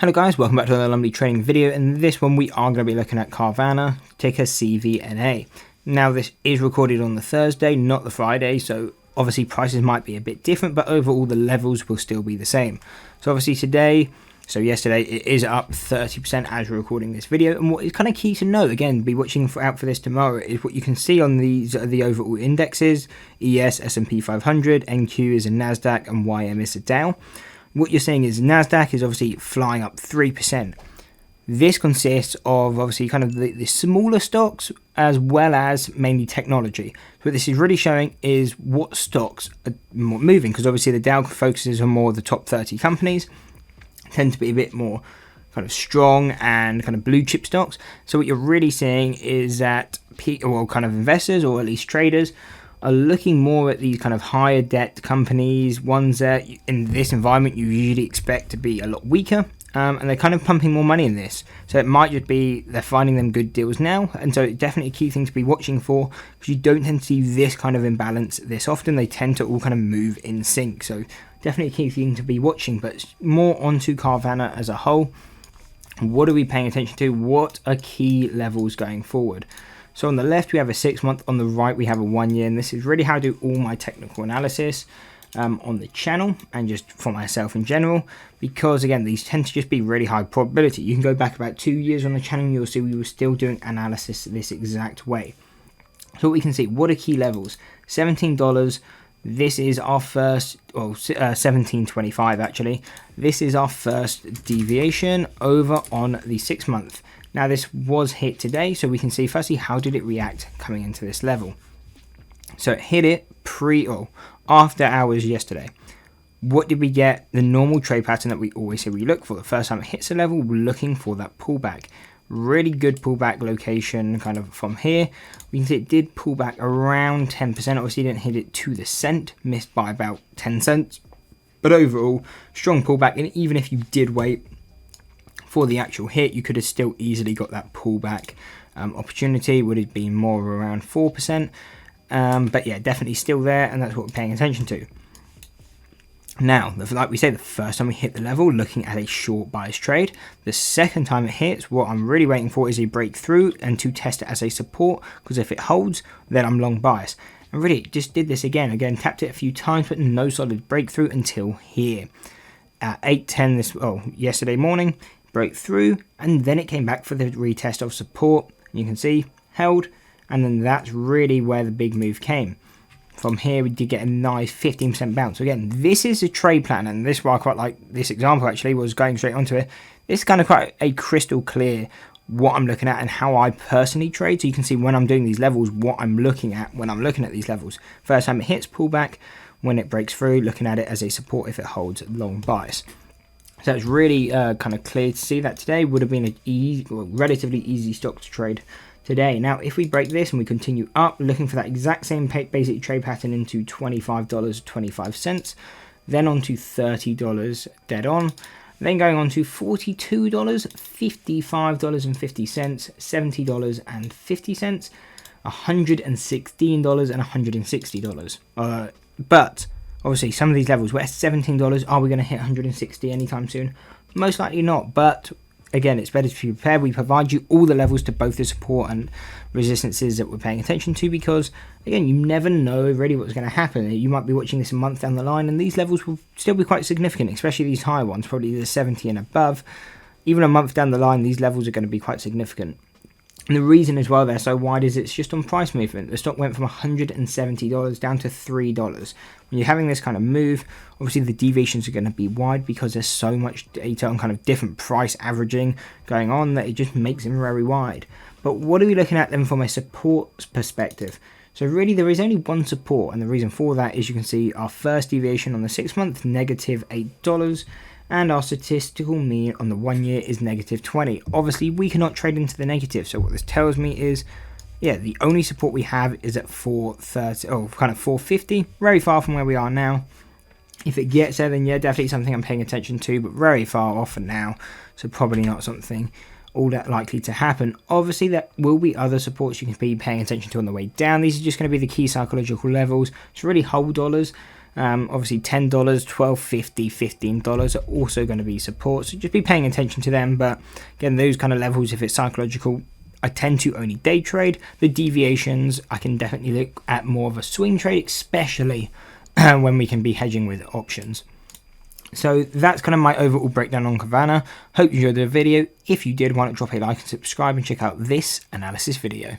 Hello guys, welcome back to another Lumley trading video. In this one we are going to be looking at Carvana, ticker CVNA. Now this is recorded on the Thursday, not the Friday, so obviously prices might be a bit different, but overall the levels will still be the same. So obviously yesterday it is up 30% as we're recording this video, and what is kind of key to note, again, be watching out for this tomorrow, is what you can see on the overall indexes. ES, S&P 500, NQ is a NASDAQ, and YM is a Dow. What you're seeing is NASDAQ is obviously flying up 3%. This consists of obviously kind of the smaller stocks as well as mainly technology. So what this is really showing is what stocks are more moving, because obviously the Dow focuses on more of the top 30 companies, tend to be a bit more kind of strong and kind of blue chip stocks. So what you're really seeing is that kind of investors, or at least traders, are looking more at these kind of higher debt companies, ones that in this environment you usually expect to be a lot weaker, and they're kind of pumping more money in this. So it might just be they're finding them good deals now, and so it's definitely a key thing to be watching for, because you don't tend to see this kind of imbalance this often. They tend to all kind of move in sync, so definitely a key thing to be watching. But more onto Carvana as a whole, what are we paying attention to? What are key levels going forward? So on the left we have a 6 month, on the right we have a 1 year, and this is really how I do all my technical analysis on the channel and just for myself in general, because again these tend to just be really high probability. You can go back about 2 years on the channel and you'll see we were still doing analysis this exact way. So what we can see, what are key levels? $17, this is our first, $17.25 actually. This is our first deviation over on the 6 month. Now this was hit today, so we can see firstly how did it react coming into this level. So it hit it after hours yesterday. What did we get? The normal trade pattern that we always say we look for. The first time it hits a level, we're looking for that pullback. Really good pullback location kind of from here. We can see it did pull back around 10%. Obviously didn't hit it to the cent, missed by about 10 cents. But overall, strong pullback, and even if you did wait for the actual hit, you could have still easily got that pullback opportunity. Would have been more around 4%, but yeah, definitely still there, and that's what we're paying attention to. Now, like we say, the first time we hit the level, looking at a short bias trade. The second time it hits, what I'm really waiting for is a breakthrough and to test it as a support, because if it holds, then I'm long bias. And really, it just did this again, tapped it a few times, but no solid breakthrough until here at 8:10 yesterday morning. Broke through, and then it came back for the retest of support. You can see held, and then that's really where the big move came. From here we did get a nice 15% bounce. So again, this is a trade plan, and this is why I quite like this example actually, was going straight onto it. This is kind of quite a crystal clear what I'm looking at and how I personally trade. So you can see when I'm doing these levels, what I'm looking at when I'm looking at these levels. First time it hits, pullback. When it breaks through, looking at it as a support if it holds long bias. So it's really kind of clear to see that today would have been a relatively easy stock to trade today. Now, if we break this and we continue up, looking for that exact same basic trade pattern into $25.25, then on to $30 dead on, then going on to $42, $55.50, $70.50, $116 and $160. But obviously, some of these levels, we're at $17. Are we going to hit 160 anytime soon? Most likely not, but again, it's better to be prepared. We provide you all the levels to both the support and resistances that we're paying attention to, because, again, you never know really what's going to happen. You might be watching this a month down the line, and these levels will still be quite significant, especially these higher ones, probably the 70 and above. Even a month down the line, these levels are going to be quite significant. And the reason as well they're so wide is it's just on price movement. The stock went from $170 down to $3. When you're having this kind of move, obviously the deviations are going to be wide, because there's so much data on kind of different price averaging going on that it just makes them very wide. But what are we looking at then from a support perspective? So really there is only one support, and the reason for that is you can see our first deviation on the 6 month, negative $8. And our statistical mean on the 1 year is negative 20. Obviously, we cannot trade into the negative. So what this tells me is, yeah, the only support we have is at 450, very far from where we are now. If it gets there, then yeah, definitely something I'm paying attention to, but very far off for now. So probably not something all that likely to happen. Obviously, there will be other supports you can be paying attention to on the way down. These are just going to be the key psychological levels. So really hold dollars. Obviously $10, $12.50, $15 are also going to be support, so just be paying attention to them. But again, those kind of levels, if it's psychological, I tend to only day trade. The deviations, I can definitely look at more of a swing trade, especially when we can be hedging with options. So that's kind of my overall breakdown on Carvana. Hope you enjoyed the video. If you did, why not drop a like and subscribe and check out this analysis video.